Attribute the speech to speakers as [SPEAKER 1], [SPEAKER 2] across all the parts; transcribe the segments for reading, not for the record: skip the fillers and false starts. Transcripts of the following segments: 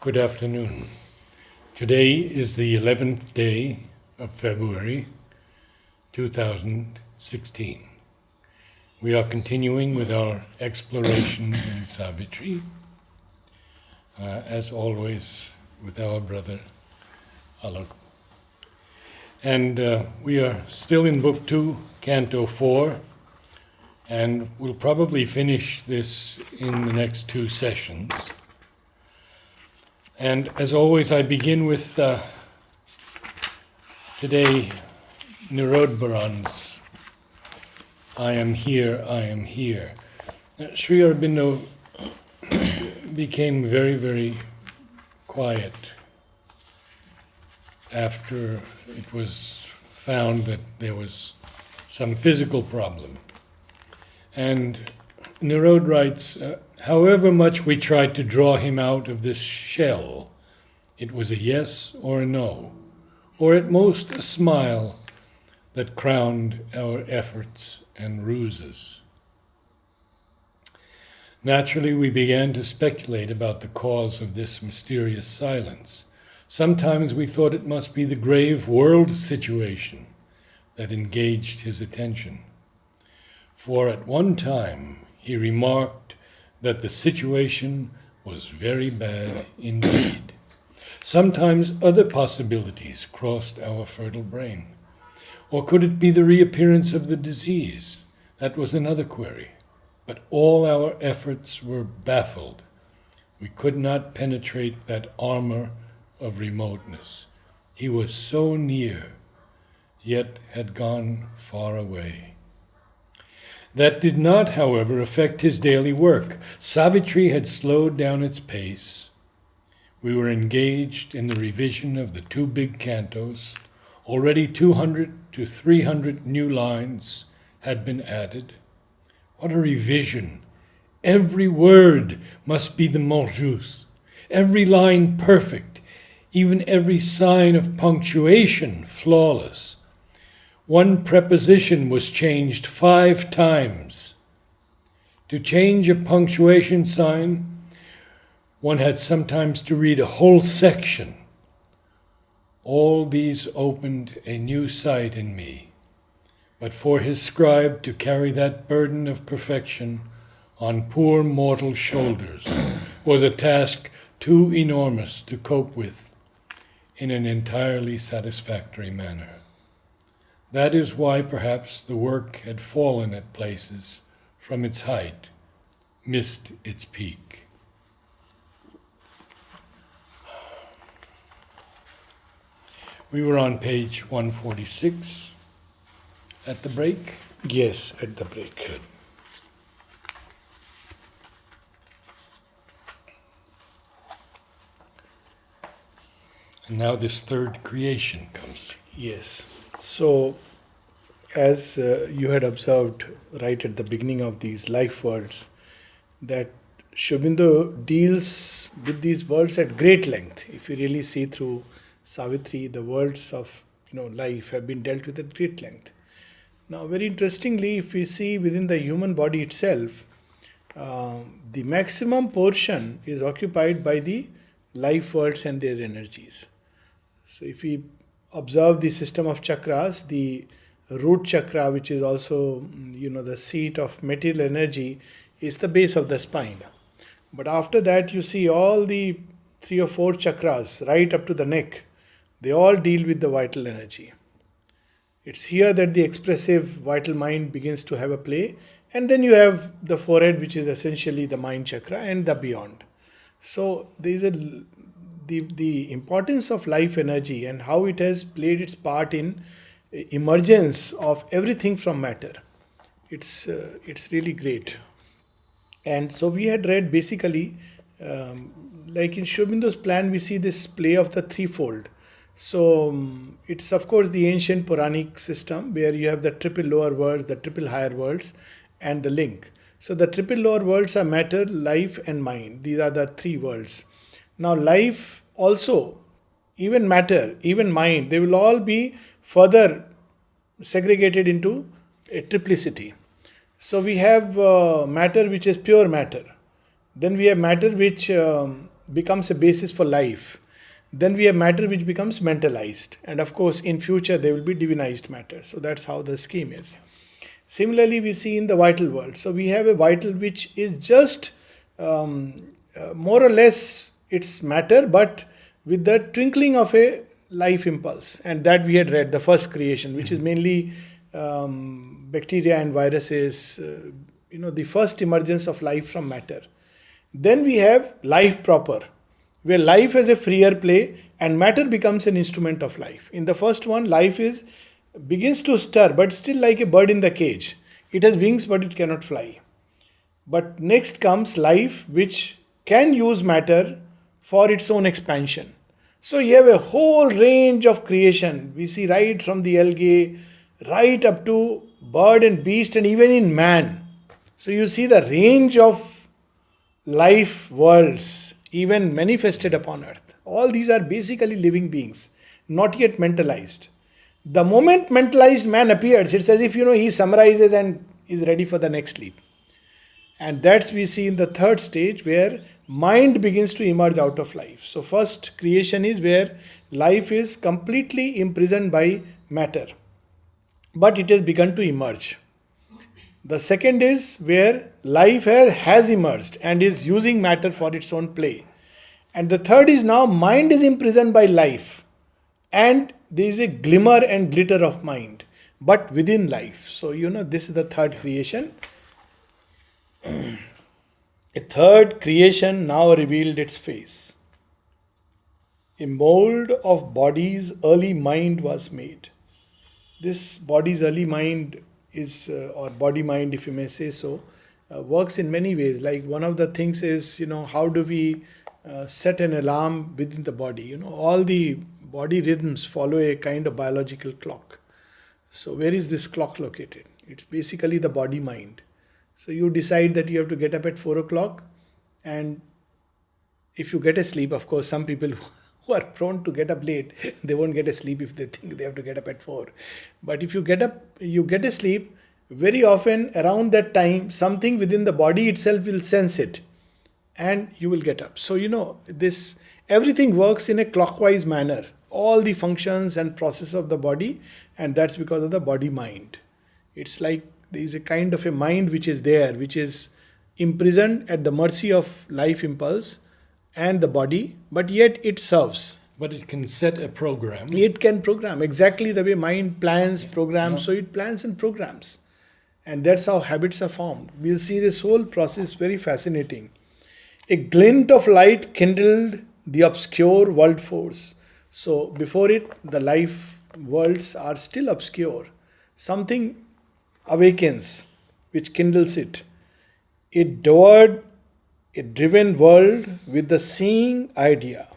[SPEAKER 1] Good afternoon. Today is the 11th day of February 2016. We are continuing with our explorations in Savitri, as always with our brother Alok. And we are still in Book 2, Canto 4, and we'll probably finish this in the next two sessions. And as always, I begin with today Narad I am here, I am here. Sri Aurobindo became very, very quiet after it was found that there was some physical problem. And Narad writes, however much we tried to draw him out of this shell, it was a yes or a no, or at most a smile that crowned our efforts and ruses. Naturally, we began to speculate about the cause of this mysterious silence. Sometimes we thought it must be the grave world situation that engaged his attention. For at one time he remarked that the situation was very bad indeed. Sometimes other possibilities crossed our fertile brain. Or could it be the reappearance of the disease? That was another query. But all our efforts were baffled. We could not penetrate that armor of remoteness. He was so near, yet had gone far away. That did not, however, affect his daily work. Savitri had slowed down its pace. We were engaged in the revision of the two big cantos. Already 200 to 300 new lines had been added. What a revision! Every word must be the mot juste, every line perfect, even every sign of punctuation flawless. One preposition was changed 5 times. To change a punctuation sign, one had sometimes to read a whole section. All these opened a new sight in me, but for his scribe to carry that burden of perfection on poor mortal shoulders was a task too enormous to cope with in an entirely satisfactory manner. That is why perhaps the work had fallen at places from its height, missed its peak. We were on page 146 at the break.
[SPEAKER 2] Yes, at the break.
[SPEAKER 1] Good. And now this third creation comes.
[SPEAKER 2] Yes. So, as you had observed right at the beginning of these life worlds, that Aurobindo deals with these worlds at great length. If you really see through Savitri, the worlds of life have been dealt with at great length. Now, very interestingly, if we see within the human body itself, the maximum portion is occupied by the life worlds and their energies. So, if we observe the system of chakras, the root chakra, which is also the seat of material energy, is the base of the spine. But after that, you see all the 3 or 4 chakras right up to the neck. They all deal with the vital energy. It's here that the expressive vital mind begins to have a play, and then you have the forehead, which is essentially the mind chakra, and the beyond. So there is the importance of life energy and how it has played its part in emergence of everything from matter. It's really great. And so we had read basically, like in Aurobindo's plan, we see this play of the threefold. So it's of course the ancient Puranic system where you have the triple lower worlds, the triple higher worlds, and the link. So the triple lower worlds are matter, life, and mind. These are the 3 worlds. Now life also, even matter, even mind, they will all be further segregated into a triplicity. So we have matter which is pure matter. Then we have matter which becomes a basis for life. Then we have matter which becomes mentalized. And of course, in future, there will be divinized matter. So that's how the scheme is. Similarly, we see in the vital world. So we have a vital which is just more or less it's matter, but with the twinkling of a life impulse. And that we had read, the first creation, which is mainly bacteria and viruses, the first emergence of life from matter. Then we have life proper, where life has a freer play and matter becomes an instrument of life. In the first one, life begins to stir, but still like a bird in the cage. It has wings, but it cannot fly. But next comes life, which can use matter for its own expansion. So you have a whole range of creation. We see right from the algae, right up to bird and beast, and even in man. So you see the range of life worlds, even manifested upon earth. All these are basically living beings, not yet mentalized. The moment mentalized man appears, it's as if, he summarizes and is ready for the next leap. And that's we see in the third stage where mind begins to emerge out of life. So first creation is where life is completely imprisoned by matter, but it has begun to emerge. The second is where life has emerged and is using matter for its own play. And the third is now mind is imprisoned by life, and there is a glimmer and glitter of mind, but within life. So, this is the third creation. A third creation now revealed its face. A mold of body's early mind was made. This body's early mind is, or body mind, if you may say so, works in many ways. Like one of the things is, how do we set an alarm within the body? All the body rhythms follow a kind of biological clock. So where is this clock located? It's basically the body mind. So you decide that you have to get up at 4 o'clock, and if you get a sleep, of course, some people who are prone to get up late, they won't get a sleep if they think they have to get up at 4. But if you get up, you get a sleep, very often around that time, something within the body itself will sense it, and you will get up. So, this everything works in a clockwise manner, all the functions and process of the body, and that's because of the body mind. It's like there is a kind of a mind which is there, which is imprisoned at the mercy of life impulse and the body, but yet it serves.
[SPEAKER 1] But it can set a program.
[SPEAKER 2] It can program exactly the way mind plans, programs. So it plans and programs. And that's how habits are formed. We'll see this whole process very fascinating. A glint of light kindled the obscure world force. So before it, the life worlds are still obscure. Something awakens, which kindles it. It dowered a driven world with the seeing idea.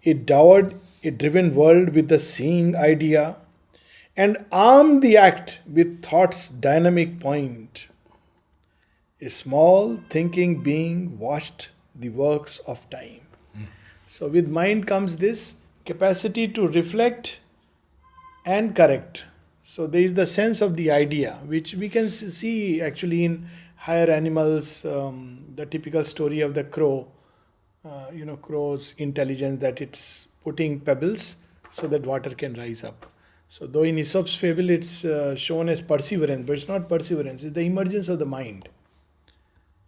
[SPEAKER 2] It dowered a driven world with the seeing idea and armed the act with thought's dynamic point. A small thinking being watched the works of time. So with mind comes this capacity to reflect and correct. So there is the sense of the idea, which we can see actually in higher animals, the typical story of the crow, crow's intelligence, that it's putting pebbles so that water can rise up. So though in Aesop's fable it's shown as perseverance, but it's not perseverance, it's the emergence of the mind.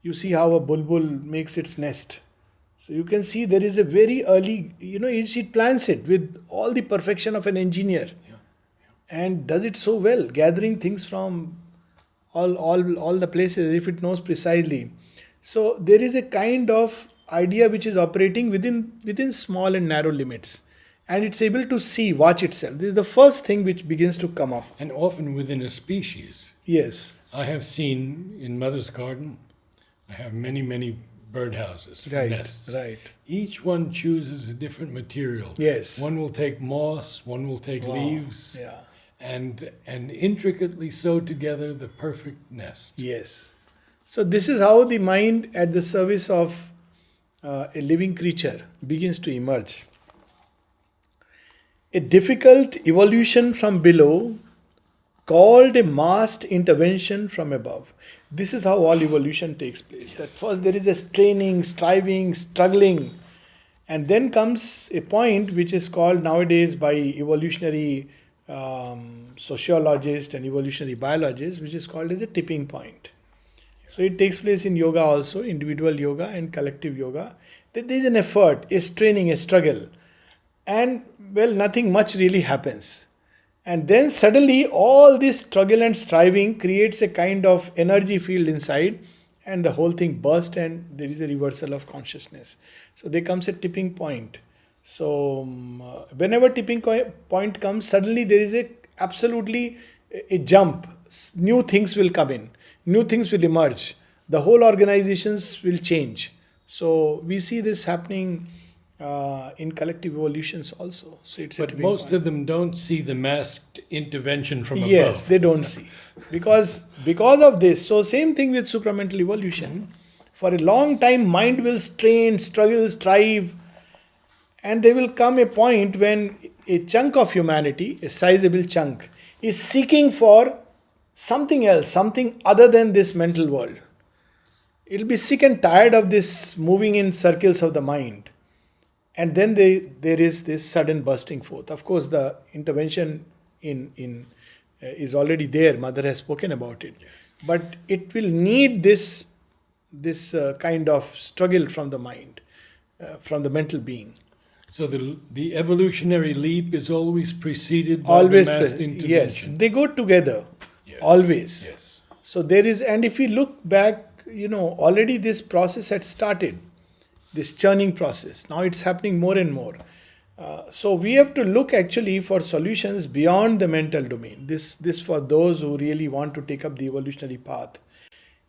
[SPEAKER 2] You see how a bulbul makes its nest. So you can see there is a very early, it plans it with all the perfection of an engineer. And does it so well, gathering things from all the places if it knows precisely. So there is a kind of idea which is operating within small and narrow limits. And it's able to watch itself. This is the first thing which begins to come up.
[SPEAKER 1] And often within a species.
[SPEAKER 2] Yes.
[SPEAKER 1] I have seen in Mother's Garden, I have many, many birdhouses for nests.
[SPEAKER 2] Right.
[SPEAKER 1] Each one chooses a different material.
[SPEAKER 2] Yes.
[SPEAKER 1] One will take moss, one will take leaves.
[SPEAKER 2] Yeah.
[SPEAKER 1] And intricately sew together the perfect nest.
[SPEAKER 2] Yes. So this is how the mind at the service of a living creature begins to emerge. A difficult evolution from below called a massed intervention from above. This is how all evolution takes place. That first there is a straining, striving, struggling, And then comes a point which is called nowadays by evolutionary sociologists and evolutionary biologists, which is called as a tipping point. So it takes place in yoga also, individual yoga and collective yoga. That there is an effort, a straining, a struggle. And well, nothing much really happens. And then suddenly all this struggle and striving creates a kind of energy field inside, and the whole thing bursts and there is a reversal of consciousness. So there comes a tipping point. So whenever tipping point comes, suddenly there is absolutely a jump. New things will come in. New things will emerge. The whole organizations will change. So we see this happening in collective evolutions also. So it's
[SPEAKER 1] But most of them don't see the masked intervention from above.
[SPEAKER 2] Yes, they don't see. Because of this. So same thing with supramental evolution. For a long time, mind will strain, struggle, strive. And there will come a point when a chunk of humanity, a sizable chunk, is seeking for something else, something other than this mental world. It'll be sick and tired of this moving in circles of the mind. And then there is this sudden bursting forth. Of course, the intervention is already there. Mother has spoken about it. Yes. But it will need this kind of struggle from the mind, from the mental being.
[SPEAKER 1] So the evolutionary leap is always preceded by the masked intervention.
[SPEAKER 2] Yes, they go together.
[SPEAKER 1] Yes.
[SPEAKER 2] Always.
[SPEAKER 1] Yes.
[SPEAKER 2] So there is, and if we look back, already this process had started. This churning process. Now it's happening more and more. So we have to look actually for solutions beyond the mental domain. This for those who really want to take up the evolutionary path.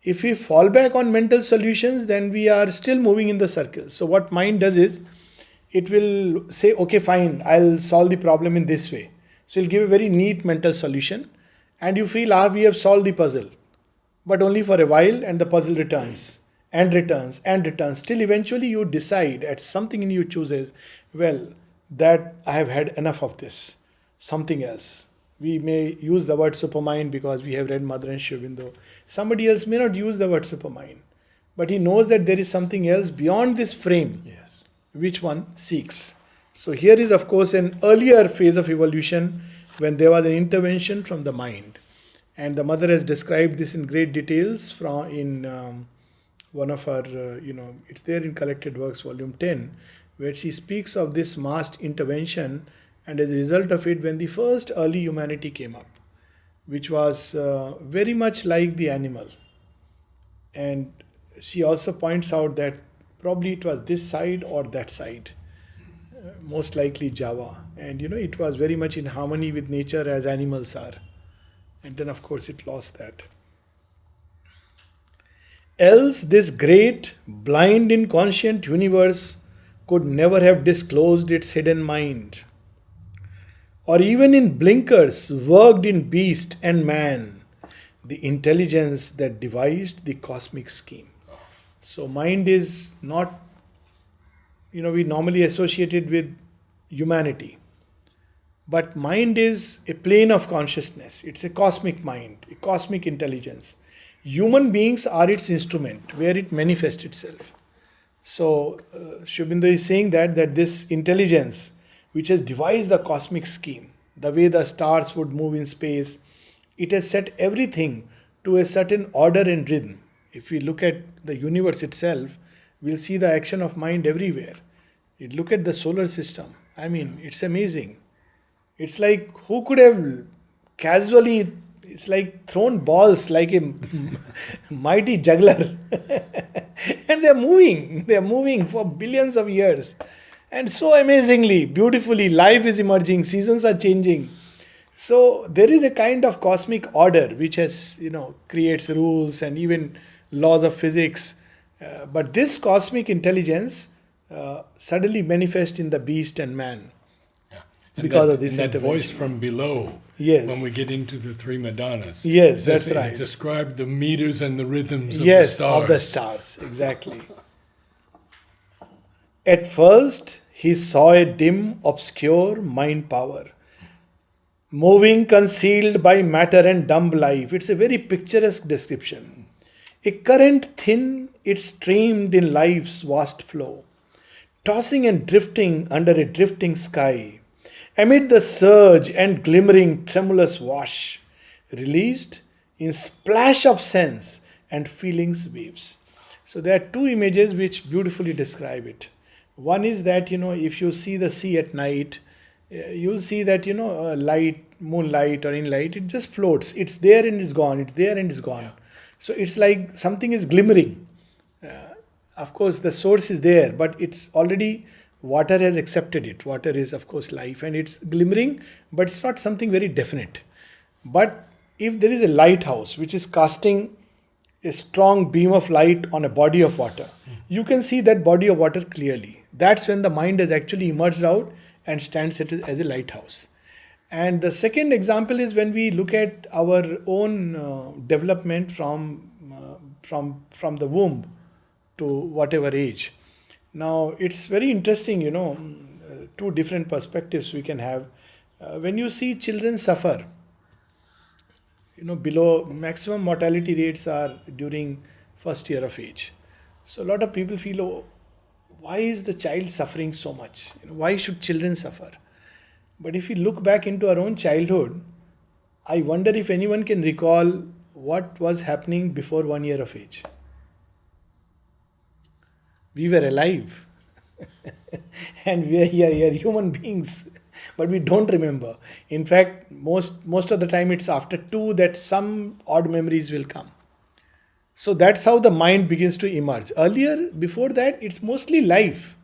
[SPEAKER 2] If we fall back on mental solutions, then we are still moving in the circle. So what mind does is, it will say, okay, fine, I'll solve the problem in this way. So it'll give a very neat mental solution. And you feel, we have solved the puzzle. But only for a while, and the puzzle returns. And returns and returns, till eventually you decide, at something in you chooses, well, that I have had enough of this, something else. We may use the word supermind because we have read Mother and Sri Aurobindo. Somebody else may not use the word supermind, but he knows that there is something else beyond this frame, yes, which one seeks. So here is, of course, an earlier phase of evolution when there was an intervention from the mind. And the Mother has described this in great details in one of her, it's there in Collected Works, Volume 10, where she speaks of this masked intervention, and as a result of it, when the first early humanity came up, which was very much like the animal. And she also points out that probably it was this side or that side, most likely Java. And, it was very much in harmony with nature as animals are. And then, of course, it lost that. Else this great, blind, inconscient universe could never have disclosed its hidden mind, or even in blinkers worked in beast and man the intelligence that devised the cosmic scheme. So mind is not, we normally associate it with humanity. But mind is a plane of consciousness. It's a cosmic mind, a cosmic intelligence. Human beings are its instrument, where it manifests itself. So, Sri Aurobindo is saying that this intelligence, which has devised the cosmic scheme, the way the stars would move in space, it has set everything to a certain order and rhythm. If we look at the universe itself, we'll see the action of mind everywhere. You look at the solar system. I mean, it's amazing. It's like, who could have casually, it's like thrown balls like a mighty juggler. And they're moving for billions of years. And so amazingly, beautifully, life is emerging, seasons are changing. So there is a kind of cosmic order which has, creates rules and even laws of physics. But this cosmic intelligence suddenly manifests in the beast and man. Because of this
[SPEAKER 1] and that voice from below,
[SPEAKER 2] yes,
[SPEAKER 1] when we get into the three Madonnas.
[SPEAKER 2] Yes, that's right.
[SPEAKER 1] It described the meters and the rhythms of
[SPEAKER 2] yes,
[SPEAKER 1] the stars.
[SPEAKER 2] of the stars, exactly. At first, he saw a dim, obscure mind power, moving concealed by matter and dumb life. It's a very picturesque description. A current thin, it streamed in life's vast flow, tossing and drifting under a drifting sky, amid the surge and glimmering tremulous wash, released in splash of sense and feelings waves. So there are two images which beautifully describe it. One is that, if you see the sea at night, you'll see that, light, moonlight or in light, it just floats. It's there and it's gone. It's there and it's gone. So it's like something is glimmering. Of course, the source is there, but it's already, water has accepted it. Water is, of course, life, and it's glimmering, but it's not something very definite. But if there is a lighthouse which is casting a strong beam of light on a body of water, you can see that body of water clearly. That's when the mind has actually emerged out and stands as a lighthouse. And the second example is when we look at our own development from the womb to whatever age. Now it's very interesting, two different perspectives we can have. When you see children suffer, below maximum mortality rates are during first year of age. So a lot of people feel, oh, why is the child suffering so much? Why should children suffer? But if we look back into our own childhood, I wonder if anyone can recall what was happening before 1 year of age. We were alive and we are human beings, but we don't remember. In fact, most of the time it's after 2 that some odd memories will come. So that's how the mind begins to emerge. Earlier, before that, it's mostly life.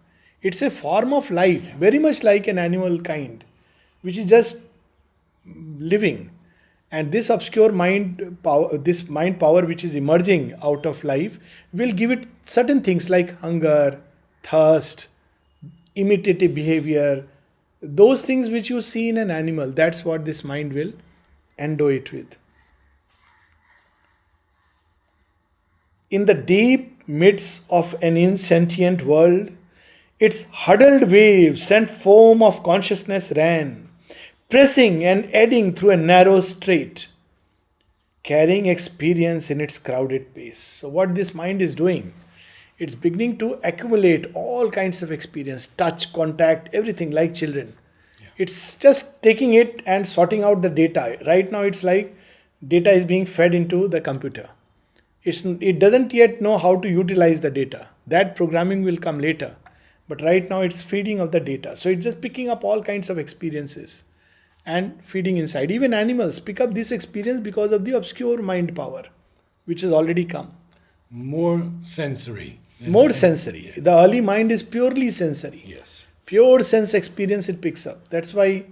[SPEAKER 2] It's a form of life, very much like an animal kind, which is just living. And this obscure mind power, this mind power which is emerging out of life, will give it certain things like hunger, thirst, imitative behavior, those things which you see in an animal. That's what this mind will endow it with. In the deep midst of an insentient world, its huddled waves and foam of consciousness ran, pressing and adding through a narrow strait, carrying experience in its crowded pace. So what this mind is doing, it's beginning to accumulate all kinds of experience, touch, contact, everything, like children. Yeah. It's just taking it and sorting out the data. Right now it's like data is being fed into the computer. It doesn't yet know how to utilize the data. That programming will come later. But right now it's feeding of the data. So it's just picking up all kinds of experiences and feeding inside. Even animals pick up this experience because of the obscure mind power, which has already come.
[SPEAKER 1] More sensory.
[SPEAKER 2] More sensory. Yeah. The early mind is purely sensory.
[SPEAKER 1] Yes.
[SPEAKER 2] Pure sense experience it picks up. That's why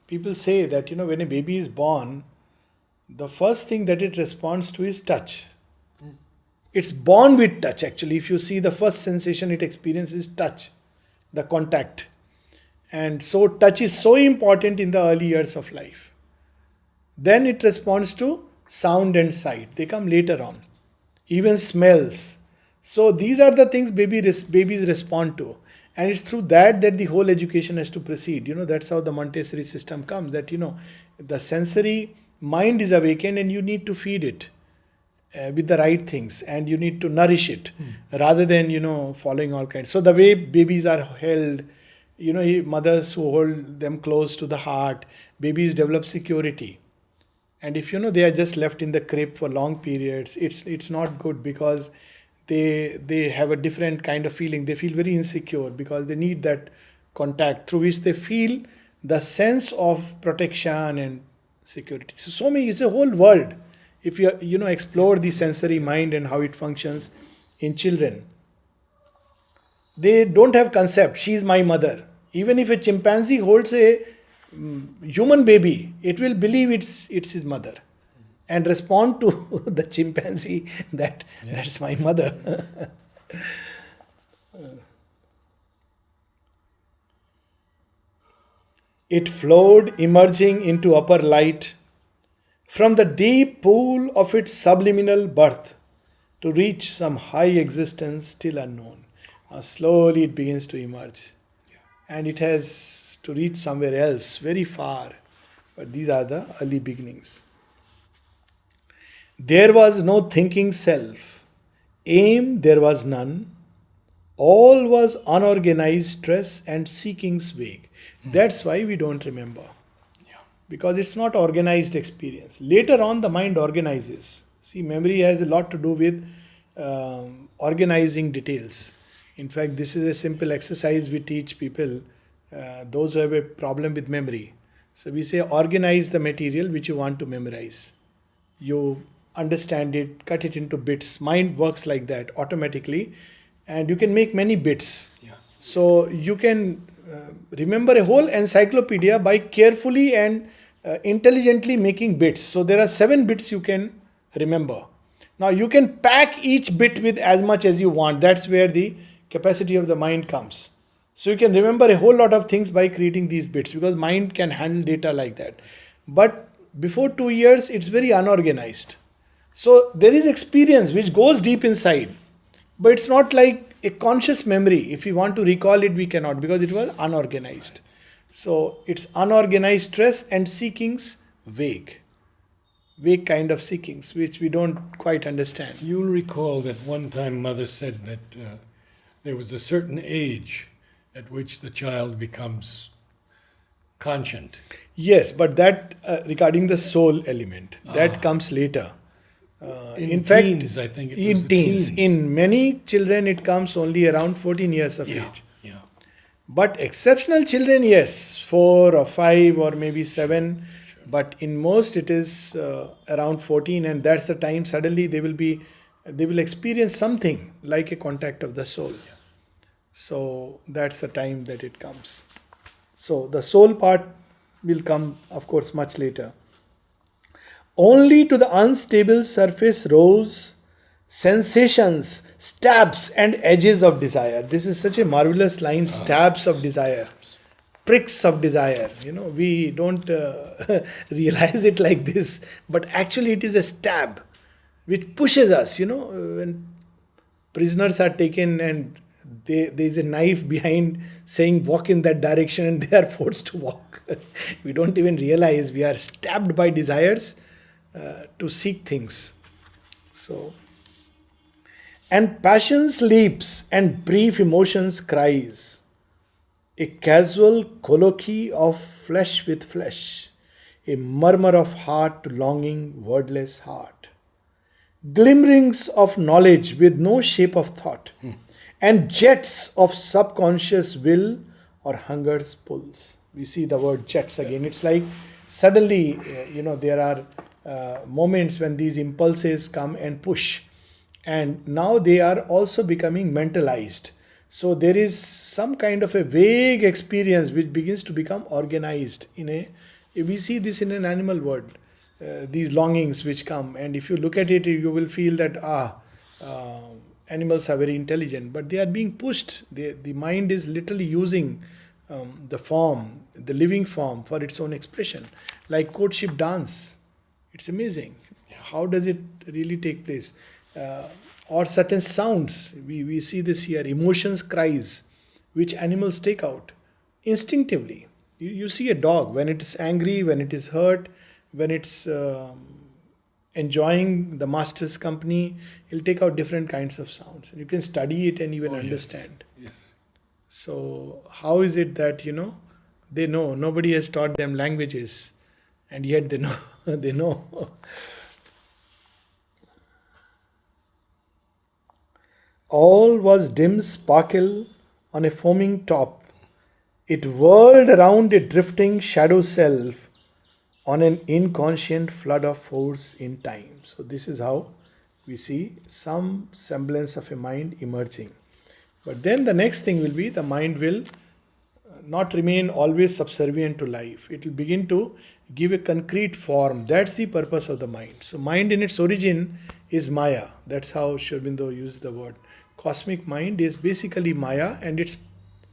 [SPEAKER 2] people say that, when a baby is born, the first thing that it responds to is touch. It's born with touch, actually. If you see, the first sensation it experiences is touch, the contact. And so touch is so important in the early years of life. Then it responds to sound and sight. They come later on. Even smells. So these are the things babies respond to. And it's through that the whole education has to proceed. That's how the Montessori system comes. That, the sensory mind is awakened and you need to feed it with the right things. And you need to nourish it rather than, following all kinds. So the way babies are held, mothers who hold them close to the heart, babies develop security. And if they are just left in the crib for long periods, it's not good, because they have a different kind of feeling. They feel very insecure because they need that contact through which they feel the sense of protection and security. So many, it's a whole world. If you explore the sensory mind and how it functions in children, they don't have concept. She is my mother. Even if a chimpanzee holds a human baby, it will believe it's his mother and respond to the chimpanzee that that's my mother. It flowed, emerging into upper light from the deep pool of its subliminal birth to reach some high existence still unknown. Now slowly it begins to emerge. And it has to reach somewhere else, very far. But these are the early beginnings. There was no thinking self. Aim there was none. All was unorganized stress and seekings vague. That's why we don't remember. Because it's not organized experience. Later on, the mind organizes. See, memory has a lot to do with organizing details. In fact, this is a simple exercise we teach people, those who have a problem with memory. So we say, organize the material which you want to memorize. You understand it, cut it into bits. Mind works like that automatically, and you can make many bits.
[SPEAKER 1] Yeah.
[SPEAKER 2] So you can remember a whole encyclopedia by carefully and intelligently making bits. So there are 7 bits you can remember. Now you can pack each bit with as much as you want. That's where the capacity of the mind comes. So you can remember a whole lot of things by creating these bits, because mind can handle data like that. But before 2 years, it's very unorganized. So there is experience which goes deep inside, but it's not like a conscious memory. If we want to recall it, we cannot, because it was unorganized. So it's unorganized stress and seekings vague. Vague kind of seekings, which we don't quite understand.
[SPEAKER 1] You'll recall that one time Mother said that there was a certain age at which the child becomes conscient.
[SPEAKER 2] Yes, but that regarding the soul element, that comes later.
[SPEAKER 1] In
[SPEAKER 2] fact,
[SPEAKER 1] teens, I think it was
[SPEAKER 2] in
[SPEAKER 1] the
[SPEAKER 2] teens,
[SPEAKER 1] teens.
[SPEAKER 2] in many children, it comes only around 14 years of
[SPEAKER 1] Yeah,
[SPEAKER 2] age.
[SPEAKER 1] yeah.
[SPEAKER 2] But exceptional children, yes, 4 or 5 or maybe 7.
[SPEAKER 1] Sure.
[SPEAKER 2] But in most, it is around 14, and that's the time suddenly they will experience something like a contact of the soul.
[SPEAKER 1] Yeah.
[SPEAKER 2] So that's the time that it comes. So the soul part will come, of course, much later. Only to the unstable surface rose sensations, stabs and edges of desire. This is such a marvelous line, stabs of desire, pricks of desire. We don't realize it like this, but actually it is a stab which pushes us. When prisoners are taken and there is a knife behind saying walk in that direction, and they are forced to walk. We don't even realize we are stabbed by desires to seek things. So, and passion's leaps and brief emotions cries, a casual colloquy of flesh with flesh, a murmur of heart to longing wordless heart, glimmerings of knowledge with no shape of thought, and jets of subconscious will or hunger's pulse. We see the word jets again. It's like suddenly, there are moments when these impulses come and push, and now they are also becoming mentalized. So there is some kind of a vague experience which begins to become organized we see this in an animal world, these longings which come, and if you look at it, you will feel that animals are very intelligent, but they are being pushed. The mind is literally using the living form for its own expression, like courtship dance. It's amazing. How does it really take place? Or certain sounds, we see this here, emotions, cries, which animals take out instinctively. You see a dog, when it is angry, when it is hurt, when it's enjoying the master's company, he'll take out different kinds of sounds. And you can study it and even understand.
[SPEAKER 1] Yes.
[SPEAKER 2] So how is it that, they know? Nobody has taught them languages, and yet they know. They know. All was dim sparkle on a foaming top. It whirled around a drifting shadow self on an inconscient flood of force in time. So this is how we see some semblance of a mind emerging. But then the next thing will be, the mind will not remain always subservient to life. It will begin to give a concrete form. That's the purpose of the mind. So mind in its origin is Maya. That's how Sri Aurobindo used the word. Cosmic mind is basically Maya, and its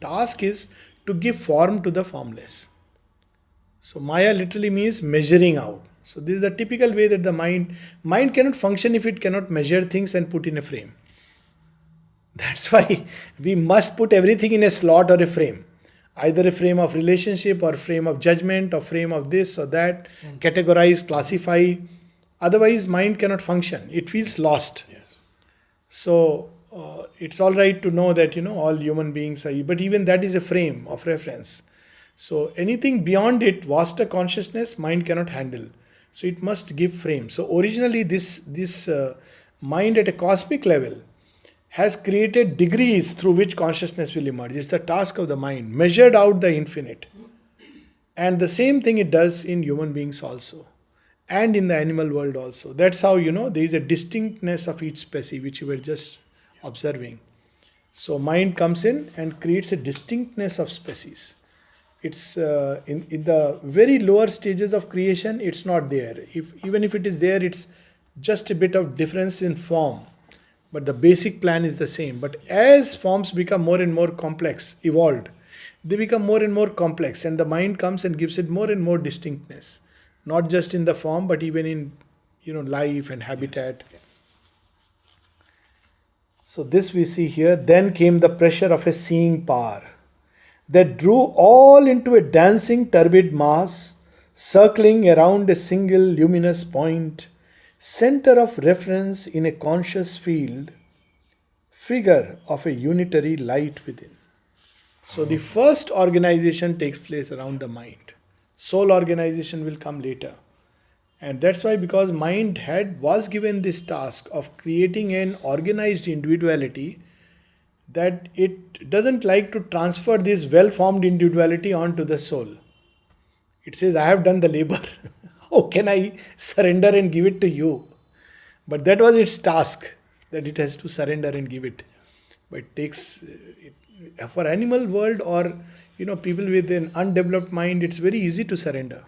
[SPEAKER 2] task is to give form to the formless. So Maya literally means measuring out. So this is the typical way that the mind cannot function if it cannot measure things and put in a frame. That's why we must put everything in a slot or a frame. Either a frame of relationship, or frame of judgment, or frame of this or that, categorize, classify. Otherwise mind cannot function. It feels lost.
[SPEAKER 1] Yes.
[SPEAKER 2] So it's all right to know that, all human beings are, but even that is a frame of reference. So anything beyond it, vaster consciousness, mind cannot handle. So it must give frame. So originally this mind at a cosmic level has created degrees through which consciousness will emerge. It's the task of the mind, measured out the infinite. And the same thing it does in human beings also, and in the animal world also. That's how, there is a distinctness of each species, which you were just observing. So mind comes in and creates a distinctness of species. It's in the very lower stages of creation, it's not there. Even if it is there, it's just a bit of difference in form. But the basic plan is the same. But as forms become more and more complex, evolved, they become more and more complex, and the mind comes and gives it more and more distinctness, not just in the form, but even in life and habitat. So this we see here. Then came the pressure of a seeing power that drew all into a dancing turbid mass, circling around a single luminous point, center of reference in a conscious field, figure of a unitary light within. So the first organization takes place around the mind. Soul organization will come later. And that's why, because mind was given this task of creating an organized individuality, that it doesn't like to transfer this well-formed individuality onto the soul. It says, I have done the labor. How can I surrender and give it to you? But that was its task, that it has to surrender and give it. But it takes, for animal world or people with an undeveloped mind, it's very easy to surrender.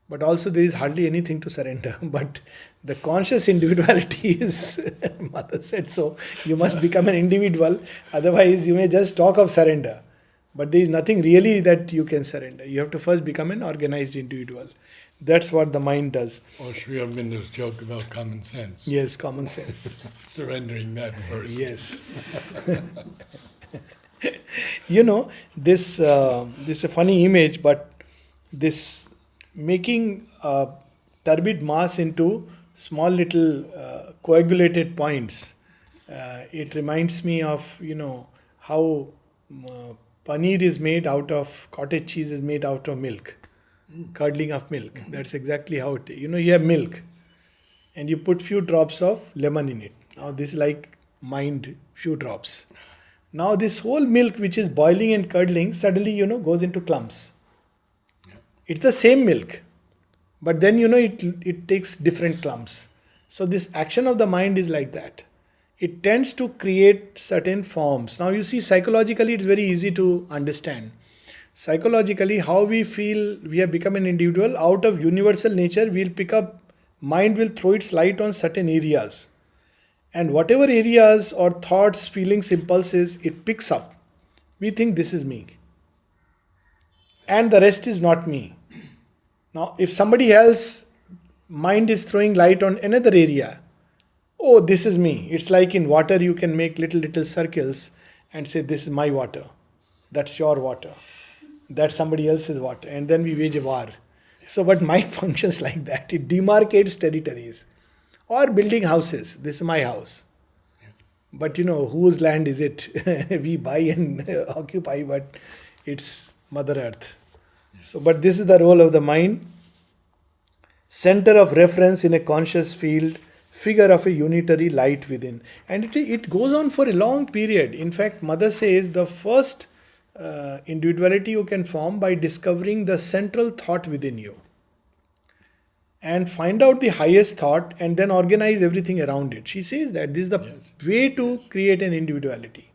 [SPEAKER 2] But also there is hardly anything to surrender. But the conscious individuality is, Mother said so, you must become an individual, otherwise you may just talk of surrender. But there is nothing really that you can surrender. You have to first become an organized individual. That's what the mind does.
[SPEAKER 1] Or Sri Aurobindo's joke about common sense.
[SPEAKER 2] Yes, common sense.
[SPEAKER 1] Surrendering that first.
[SPEAKER 2] Yes. This is a funny image, but this making turbid mass into small little coagulated points, it reminds me of, how paneer is made out of, cottage cheese is made out of milk. Curdling of milk. That's exactly how it is. You have milk and you put few drops of lemon in it. Now this is like mind, few drops. Now this whole milk which is boiling and curdling suddenly, goes into clumps. Yeah. It's the same milk, but then, it takes different clumps. So this action of the mind is like that. It tends to create certain forms. Now you see, psychologically it's very easy to understand. Psychologically, how we feel we have become an individual, out of universal nature, we'll pick up, mind will throw its light on certain areas. And whatever areas or thoughts, feelings, impulses it picks up, we think this is me. And the rest is not me. Now, if somebody else, mind is throwing light on another area, oh, this is me. It's like in water, you can make little circles and say, this is my water. That's your water. That's somebody else's water. And then we wage a war. So, but mind functions like that. It demarcates territories. Or building houses. This is my house. But whose land is it? We buy and occupy, but it's Mother Earth. So, but this is the role of the mind. Center of reference in a conscious field, figure of a unitary light within. And it goes on for a long period. In fact, Mother says the first individuality you can form by discovering the central thought within you. And find out the highest thought and then organize everything around it. She says that this is the way to create an individuality.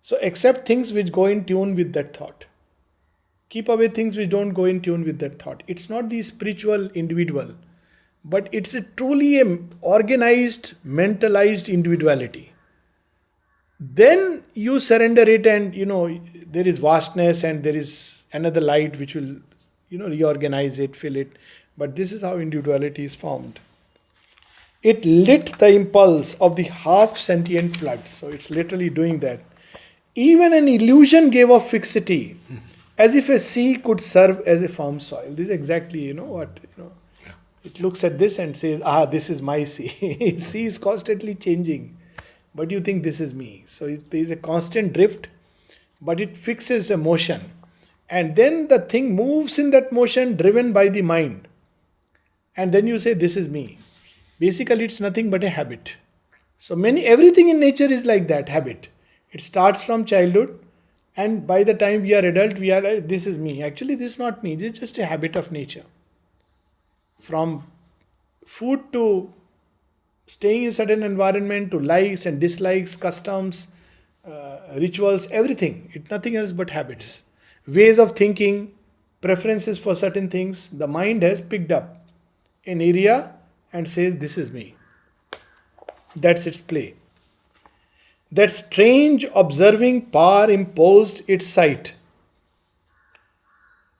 [SPEAKER 2] So accept things which go in tune with that thought. Keep away things which don't go in tune with that thought. It's not the spiritual individual, but it's truly an organized, mentalized individuality. Then you surrender it and, there is vastness and there is another light which will, reorganize it, fill it. But this is how individuality is formed. It lit the impulse of the half-sentient flood. So it's literally doing that. Even an illusion gave of fixity, as if a sea could serve as a firm soil. This is exactly, what, it looks at this and says, this is my sea. Sea is constantly changing. but you think this is me. So there is a constant drift, but it fixes a motion. And then the thing moves in that motion driven by the mind. And then you say, this is me. Basically, it's nothing but a habit. So everything in nature is like that, habit. It starts from childhood, and by the time we are adult, we are like, this is me. Actually, this is not me. This is just a habit of nature. From food to staying in certain environment, to likes and dislikes, customs, rituals, everything. It's nothing else but habits. Ways of thinking, preferences for certain things. The mind has picked up an area and says, this is me. That's its play. That strange observing power imposed its sight.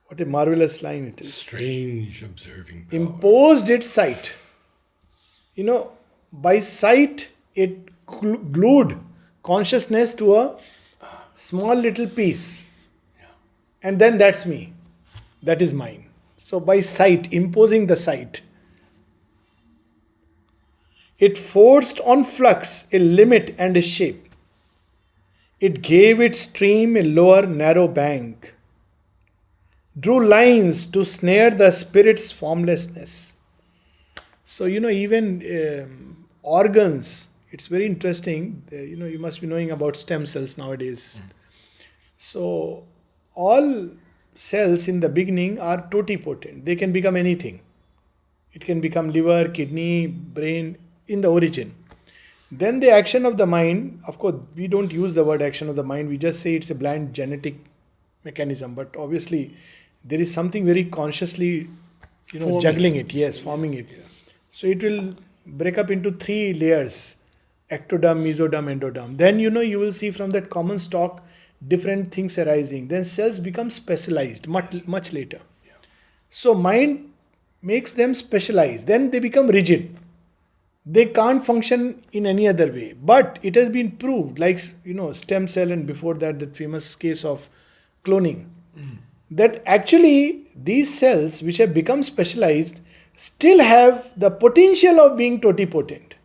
[SPEAKER 2] What a marvelous line it is.
[SPEAKER 1] Strange observing power.
[SPEAKER 2] Imposed its sight. By sight, it glued consciousness to a small little piece. And then that's me. That is mine. So by sight, imposing the sight. It forced on flux a limit and a shape. It gave its stream a lower narrow bank. Drew lines to snare the spirit's formlessness. So, even organs, it's very interesting. You must be knowing about stem cells nowadays. So, all cells in the beginning are totipotent. They can become anything. It can become liver, kidney, brain in the origin. Then the action of the mind, of course, we don't use the word action of the mind. We just say it's a blind genetic mechanism. But obviously, there is something very consciously, juggling it. Yes, forming it.
[SPEAKER 1] Yes.
[SPEAKER 2] So it will break up into 3 layers: ectoderm, mesoderm, endoderm. Then you will see from that common stock different things arising. Then cells become specialized much later.
[SPEAKER 1] Yeah.
[SPEAKER 2] So mind makes them specialized. Then they become rigid. They can't function in any other way. But it has been proved, like stem cell, and before that famous case of cloning, that actually these cells which have become specialized still have the potential of being totipotent.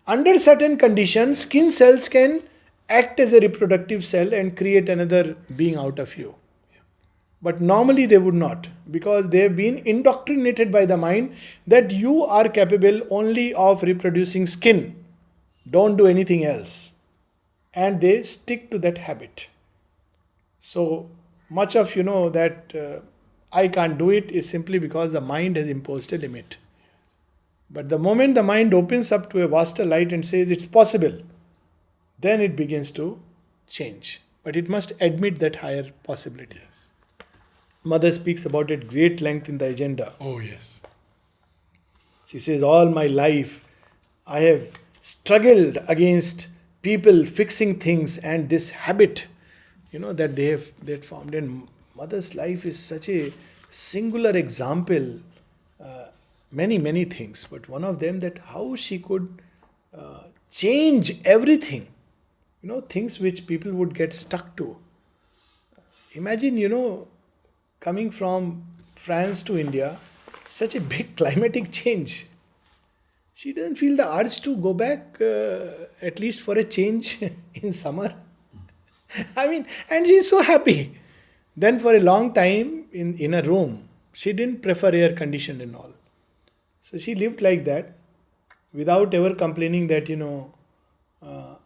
[SPEAKER 2] Under certain conditions, skin cells can act as a reproductive cell and create another being out of you. But normally they would not, because they have been indoctrinated by the mind that you are capable only of reproducing skin. Don't do anything else. And they stick to that habit. So much of that I can't do it is simply because the mind has imposed a limit. But the moment the mind opens up to a vaster light and says it's possible, then it begins to change. But it must admit that higher possibility. Mother speaks about it great length in the agenda.
[SPEAKER 1] Oh, yes.
[SPEAKER 2] She says, all my life I have struggled against people fixing things and this habit, that they have formed. And Mother's life is such a singular example. Many things, but one of them that how she could change everything. Things which people would get stuck to. Imagine, coming from France to India, such a big climatic change. She doesn't feel the urge to go back, at least for a change in summer. And she's so happy. Then for a long time in a room, she didn't prefer air conditioned and all. So she lived like that, without ever complaining that,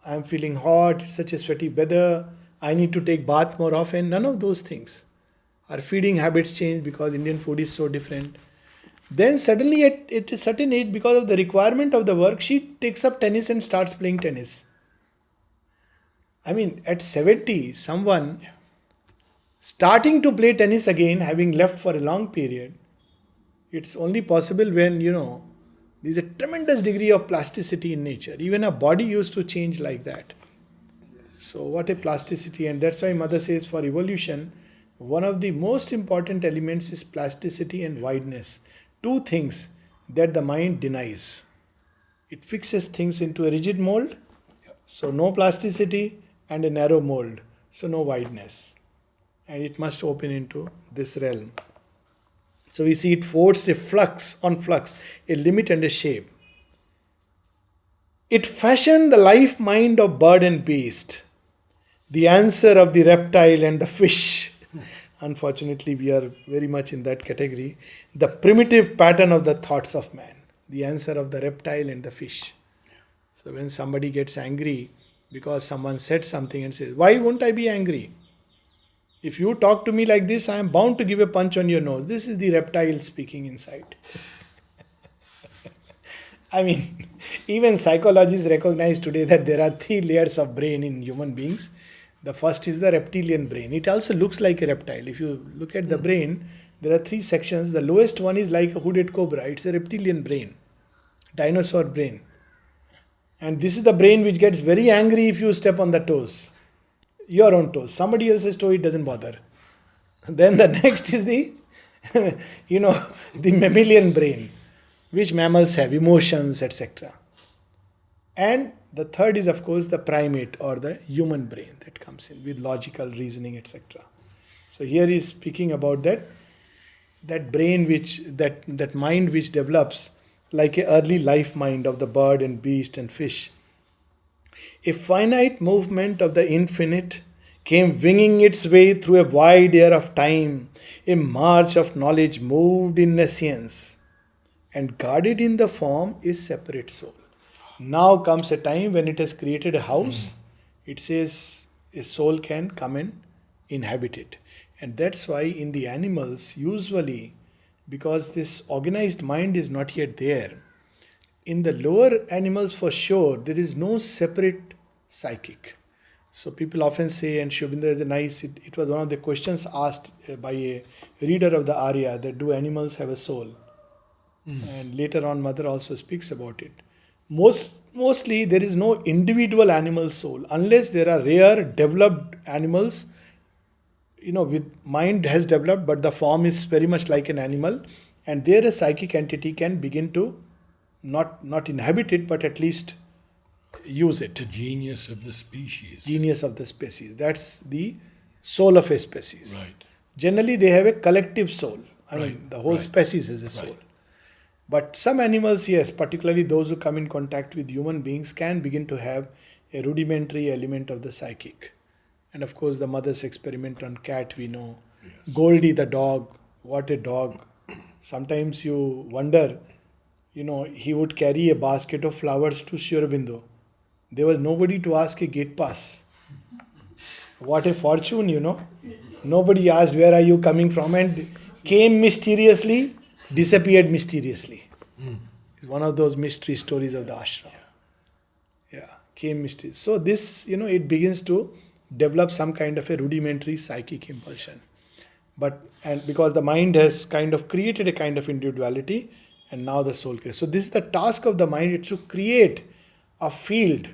[SPEAKER 2] I'm feeling hot, it's such a sweaty weather, I need to take bath more often. None of those things. Her feeding habits change because Indian food is so different. Then suddenly at a certain age, because of the requirement of the work, she takes up tennis and starts playing tennis. At 70, someone starting to play tennis again, having left for a long period, it's only possible when, there's a tremendous degree of plasticity in nature. Even a body used to change like that. So what a plasticity. And that's why Mother says for evolution, one of the most important elements is plasticity and wideness. 2 things that the mind denies. It fixes things into a rigid mold, so no plasticity, and a narrow mold, so no wideness. And it must open into this realm. So we see it forced a flux on flux, a limit and a shape. It fashioned the life mind of bird and beast, the answer of the reptile and the fish. Unfortunately, we are very much in that category. The primitive pattern of the thoughts of man, the answer of the reptile and the fish. So when somebody gets angry because someone said something and says, "Why won't I be angry? If you talk to me like this, I am bound to give a punch on your nose." This is the reptile speaking inside. I mean, even psychologists recognize today that there are 3 layers of brain in human beings. The first is the reptilian brain. It also looks like a reptile. If you look at the brain, there are 3 sections. The lowest one is like a hooded cobra. It's a reptilian brain, dinosaur brain. And this is the brain which gets very angry if you step on the toes, your own toes. Somebody else's toe, it doesn't bother. Then the next is the, the mammalian brain, which mammals have, emotions, etc. And the third is, of course, the primate or the human brain that comes in with logical reasoning, etc. So here he is speaking about that brain that mind which develops like a early life mind of the bird and beast and fish. A finite movement of the infinite came winging its way through a wide air of time. A march of knowledge moved in nescience, and guarded in the form is separate soul. Now comes a time when it has created a house. It says a soul can come and inhabit it. And that's why in the animals, usually, because this organized mind is not yet there, in the lower animals for sure, there is no separate psychic. So people often say, and Shobindra is a nice, it was one of the questions asked by a reader of the Arya, that do animals have a soul? And later on, Mother also speaks about it. Mostly there is no individual animal soul unless there are rare developed animals, with mind has developed, but the form is very much like an animal, and there a psychic entity can begin to not inhabit it, but at least use it.
[SPEAKER 1] The genius of the species.
[SPEAKER 2] Genius of the species. That's the soul of a species.
[SPEAKER 1] Right.
[SPEAKER 2] Generally, they have a collective soul. I mean,
[SPEAKER 1] Right,
[SPEAKER 2] the whole
[SPEAKER 1] right,
[SPEAKER 2] species is a soul.
[SPEAKER 1] right.
[SPEAKER 2] But some animals, yes, particularly those who come in contact with human beings, can begin to have a rudimentary element of the psychic. And of course, the mother's experiment on cat, we know.
[SPEAKER 1] Yes.
[SPEAKER 2] Goldie the dog, what a dog. Sometimes you wonder, he would carry a basket of flowers to Sri Aurobindo. There was nobody to ask a gate pass. What a fortune, Nobody asked, where are you coming from? And came mysteriously, disappeared mysteriously. It's one of those mystery stories of the ashram. Yeah, came mysterious. So this, it begins to develop some kind of a rudimentary psychic impulsion. And because the mind has kind of created a kind of individuality, and now the soul creates. So this is the task of the mind, it's to create a field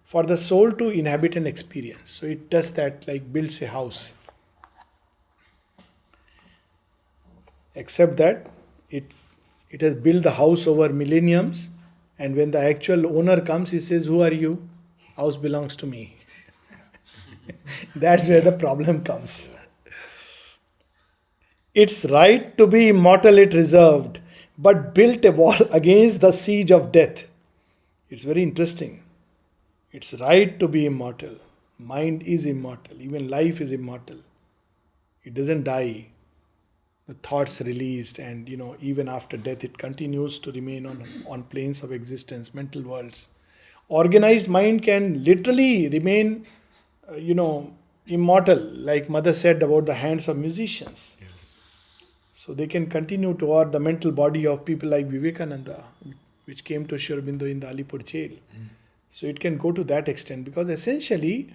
[SPEAKER 2] for the soul to inhabit and experience. So it does that, like builds a house. Except that it has built the house over millenniums, and when the actual owner comes, he says, "Who are you? House belongs to me." That's where the problem comes. Its right to be immortal it reserved, but built a wall against the siege of death. It's very interesting. Its right to be immortal. Mind is immortal. Even life is immortal. It doesn't die. The thoughts released, and even after death it continues to remain on planes of existence, mental worlds. Organized mind can literally remain, immortal, like Mother said about the hands of musicians.
[SPEAKER 1] Yes.
[SPEAKER 2] So they can continue to, or the mental body of people like Vivekananda, which came to Sri Aurobindo in the Alipur jail. So it can go to that extent, because essentially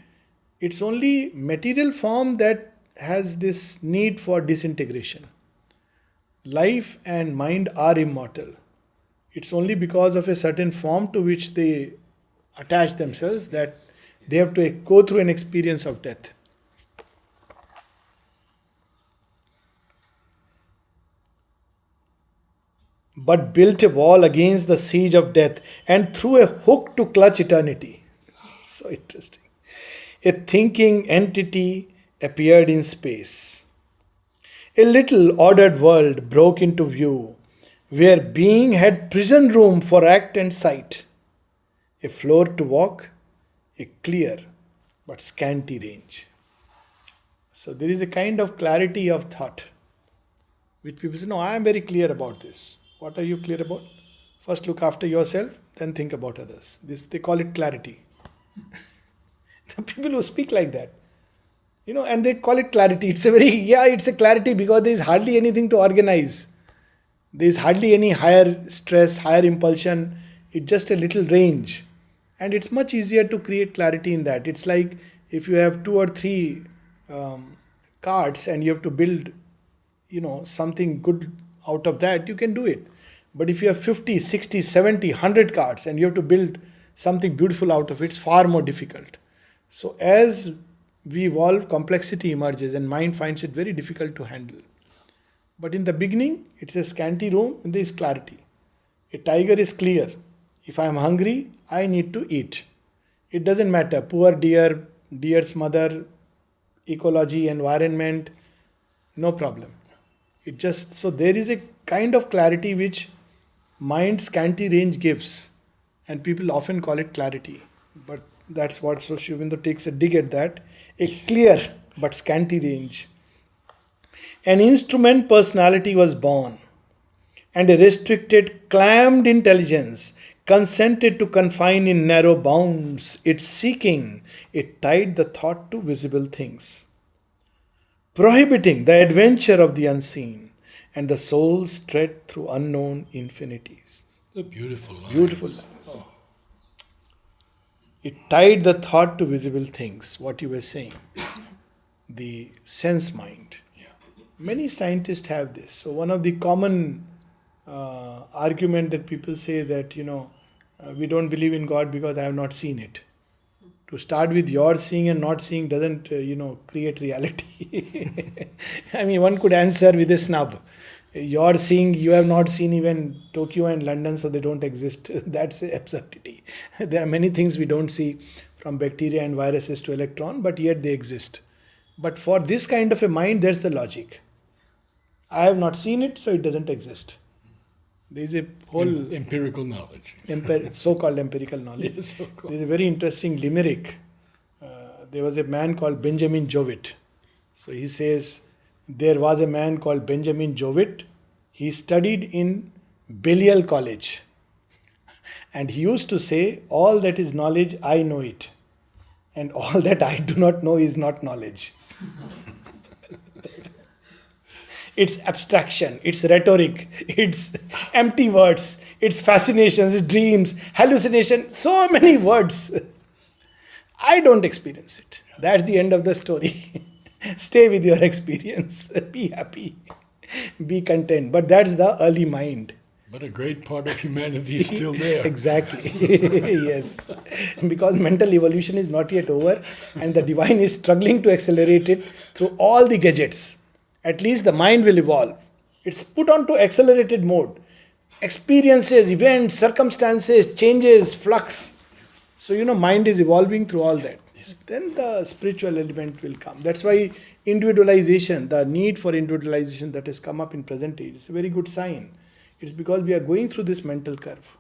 [SPEAKER 2] it's only material form that has this need for disintegration. Life and mind are immortal. It's only because of a certain form to which they attach themselves that they have to go through an experience of death. But built a wall against the siege of death and threw a hook to clutch eternity. So interesting. A thinking entity appeared in space. A little ordered world broke into view, where being had prison room for act and sight. a floor to walk, a clear but scanty range. So there is a kind of clarity of thought which people say, no, I am very clear about this. What are you clear about? First look after yourself, then think about others. This they call it clarity. The people who speak like that, and they call it clarity. It's a clarity because there is hardly anything to organize. There is hardly any higher stress, higher impulsion. It's just a little range. And it's much easier to create clarity in that. It's like if you have 2 or 3 cards and you have to build, something good out of that, you can do it. But if you have 50, 60, 70, 100 cards and you have to build something beautiful out of it, it's far more difficult. So as we evolve, complexity emerges and mind finds it very difficult to handle. But in the beginning, it's a scanty room and there is clarity. A tiger is clear. If I am hungry, I need to eat. It doesn't matter. Poor deer, deer's mother, ecology, environment, no problem. So there is a kind of clarity which mind scanty range gives. And people often call it clarity. But that's what, so Sri Aurobindo takes a dig at that. A clear but scanty range. An instrument personality was born, and a restricted, clamped intelligence consented to confine in narrow bounds its seeking. It tied the thought to visible things, prohibiting the adventure of the unseen, and the soul strayed through unknown infinities.
[SPEAKER 1] The beautiful lines.
[SPEAKER 2] Beautiful lines. Oh. It tied the thought to visible things, what you were saying. The sense mind.
[SPEAKER 1] Yeah.
[SPEAKER 2] Many scientists have this. So one of the common argument that people say that, we don't believe in God because I have not seen it. To start with, your seeing and not seeing doesn't, create reality. I mean, one could answer with a snub. Your seeing, you have not seen even Tokyo and London, so they don't exist. That's absurdity. There are many things we don't see, from bacteria and viruses to electron, but yet they exist. But for this kind of a mind, there's the logic. I have not seen it, so it doesn't exist. There is a whole
[SPEAKER 1] empirical knowledge.
[SPEAKER 2] So-called empirical knowledge.
[SPEAKER 1] Yes, so-called.
[SPEAKER 2] There's a very interesting limerick. There was a man called Benjamin Jowett. So he says, there was a man called Benjamin Jowett. He studied in Balliol College. And he used to say, all that is knowledge, I know it. And all that I do not know is not knowledge. It's abstraction, it's rhetoric, it's empty words, it's fascinations, it's dreams, hallucination, so many words. I don't experience it. That's the end of the story. Stay with your experience. Be happy. Be content. But that's the early mind.
[SPEAKER 1] But a great part of humanity is still there.
[SPEAKER 2] Exactly. Yes. Because mental evolution is not yet over and the divine is struggling to accelerate it through all the gadgets. At least the mind will evolve. It's put onto accelerated mode. Experiences, events, circumstances, changes, flux. So, mind is evolving through all that. Then the spiritual element will come. That's why individualization, the need for individualization that has come up in present age, is a very good sign. It's because we are going through this mental curve.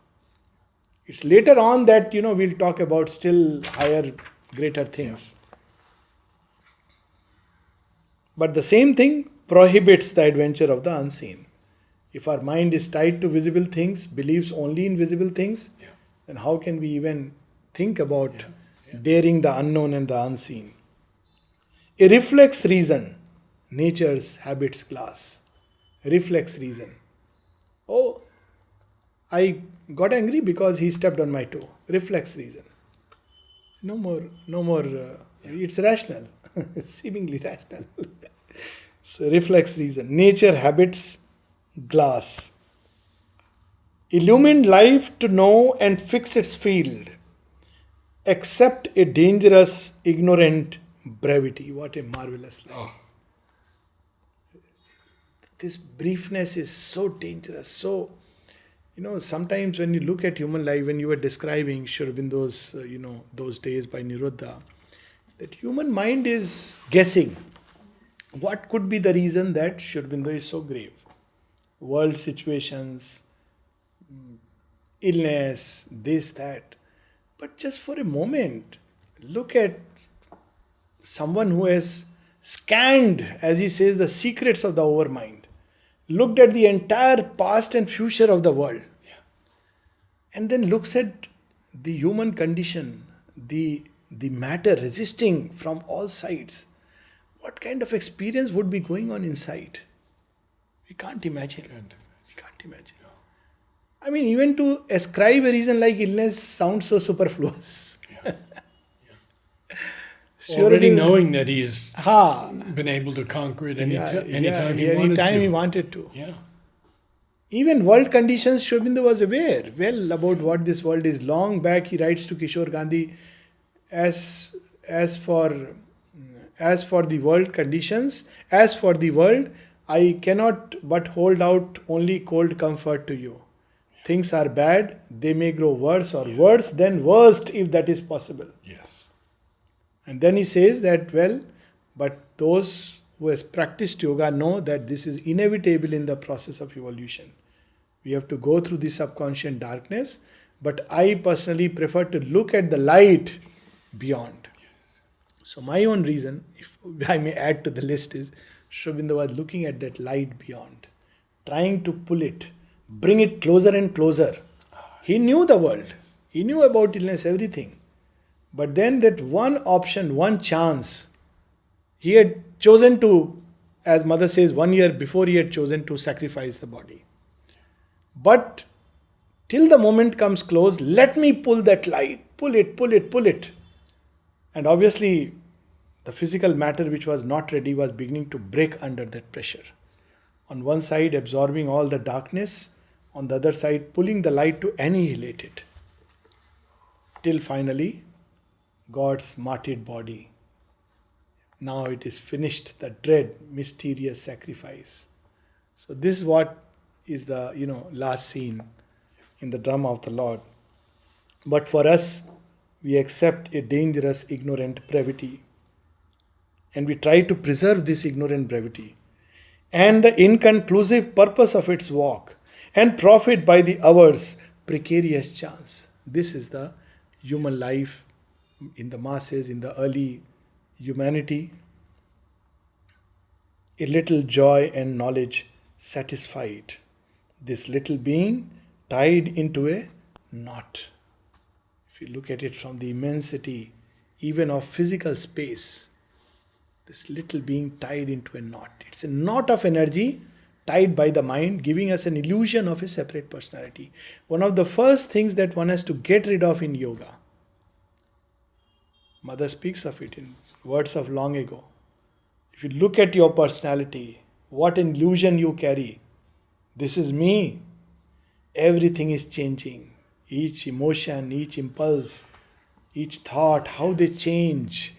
[SPEAKER 2] It's later on that, we'll talk about still higher, greater things. But the same thing prohibits the adventure of the unseen. If our mind is tied to visible things, believes only in visible things, then how can we even think about daring the unknown and the unseen? A reflex reason, nature's habits glass. Reflex reason. Oh, I got angry because he stepped on my toe. Reflex reason. No more. It's rational. It's seemingly rational. So reflex reason. Nature habits glass. Illumined life to know and fix its field. Accept a dangerous, ignorant brevity. What a marvelous line.
[SPEAKER 1] Oh.
[SPEAKER 2] This briefness is so dangerous. So, sometimes when you look at human life, when you were describing Sri Aurobindo's, those days by Niruddha, that human mind is guessing. What could be the reason that Sri Aurobindo is so grave? World situations, illness, this, that. But just for a moment, look at someone who has scanned, as he says, the secrets of the overmind, looked at the entire past and future of the world, and then looks at the human condition, the matter resisting from all sides. What kind of experience would be going on inside? We can't imagine. We can't imagine. I mean, even to ascribe a reason like illness sounds so superfluous. Sure,
[SPEAKER 1] Already
[SPEAKER 2] it is-
[SPEAKER 1] knowing that he has
[SPEAKER 2] Ha!
[SPEAKER 1] been able to conquer it
[SPEAKER 2] Yeah,
[SPEAKER 1] anytime he
[SPEAKER 2] yeah,
[SPEAKER 1] wanted
[SPEAKER 2] anytime
[SPEAKER 1] to.
[SPEAKER 2] he wanted to.
[SPEAKER 1] Yeah.
[SPEAKER 2] Even world conditions, Sri Aurobindo was aware well about what this world is. Long back, he writes to Kishore Gandhi, as for the world conditions, as for the world, I cannot but hold out only cold comfort to you. Things are bad, they may grow worse or worse than worst if that is possible.
[SPEAKER 1] Yes.
[SPEAKER 2] And then he says that, well, but those who has practiced yoga know that this is inevitable in the process of evolution. We have to go through the subconscious darkness, but I personally prefer to look at the light beyond. So my own reason, if I may add to the list, is Sri Aurobindo was looking at that light beyond, trying to pull it, bring it closer and closer. He knew the world. He knew about illness, everything. But then that one option, one chance, he had chosen to, as mother says, 1 year before he had chosen to sacrifice the body. But till the moment comes close, let me pull that light, pull it, pull it, pull it. And obviously, the physical matter which was not ready was beginning to break under that pressure. On one side, absorbing all the darkness, on the other side, pulling the light to annihilate it. Till finally, God's martyred body. Now it is finished, the dread, mysterious sacrifice. So this is what is the last scene in the drama of the Lord. But for us, we accept a dangerous, ignorant brevity. And we try to preserve this ignorant brevity and the inconclusive purpose of its walk and profit by the hour's precarious chance. This is the human life in the masses, in the early humanity. A little joy and knowledge satisfied. This little being tied into a knot. If you look at it from the immensity even of physical space, this little being tied into a knot. It's a knot of energy tied by the mind, giving us an illusion of a separate personality. One of the first things that one has to get rid of in yoga, Mother speaks of it in words of long ago. If you look at your personality, what illusion you carry, this is me. Everything is changing. Each emotion, each impulse, each thought, how they change.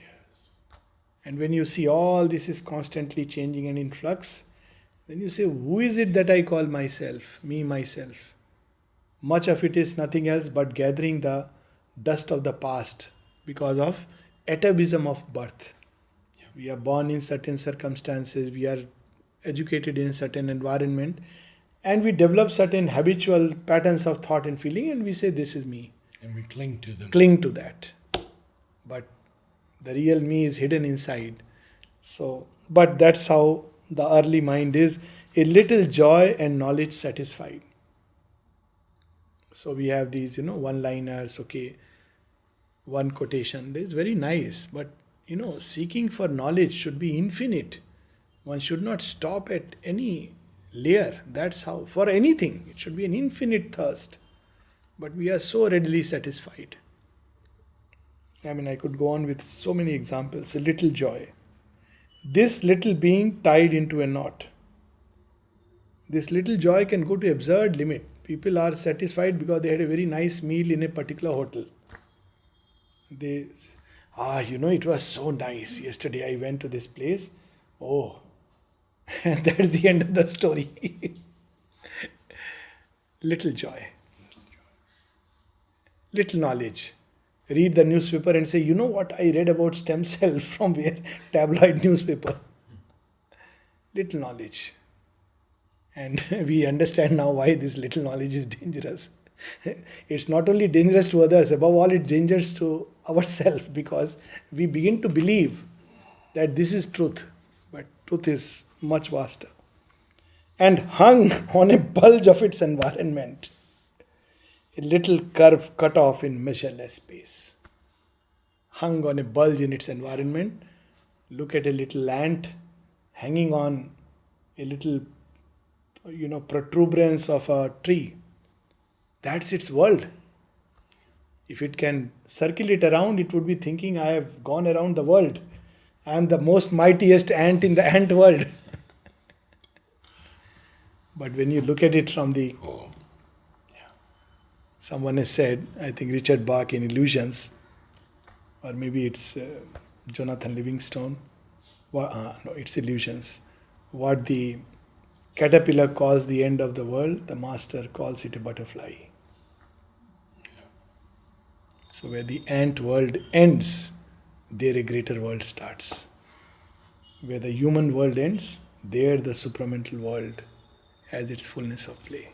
[SPEAKER 2] And when you see all this is constantly changing and in flux, then you say, who is it that I call myself? Me, myself. Much of it is nothing else but gathering the dust of the past because of atavism of birth. We are born in certain circumstances, we are educated in a certain environment, and we develop certain habitual patterns of thought and feeling, and we say, this is me.
[SPEAKER 1] And we cling to them.
[SPEAKER 2] Cling to that. But the real me is hidden inside. So, but that's how the early mind is, a little joy and knowledge satisfied. So we have these, one-liners, okay, one quotation. That is very nice, but seeking for knowledge should be infinite. One should not stop at any layer. That's how, for anything, it should be an infinite thirst. But we are so readily satisfied. I mean, I could go on with so many examples. A little joy. This little being tied into a knot. This little joy can go to absurd limit. People are satisfied because they had a very nice meal in a particular hotel. They, it was so nice. Yesterday I went to this place. Oh, and that's the end of the story. Little joy. Little knowledge. Read the newspaper and say, you know what I read about stem cell from where? Tabloid newspaper. Little knowledge. And we understand now why this little knowledge is dangerous. It's not only dangerous to others, above all, it's dangerous to ourselves because we begin to believe that this is truth, but truth is much vaster. And hung on a bulge of its environment, a little curve cut off in measureless space. Hung on a bulge in its environment, look at a little ant hanging on a little, protuberance of a tree. That's its world. If it can circle it around, it would be thinking, I have gone around the world. I am the most mightiest ant in the ant world. But when you look at it from the,
[SPEAKER 1] Oh,
[SPEAKER 2] someone has said, I think Richard Bach in Illusions, or maybe it's Jonathan Livingstone, no, it's Illusions. What the caterpillar calls the end of the world, the master calls it a butterfly. So where the ant world ends, there a greater world starts. Where the human world ends, there the supramental world has its fullness of play.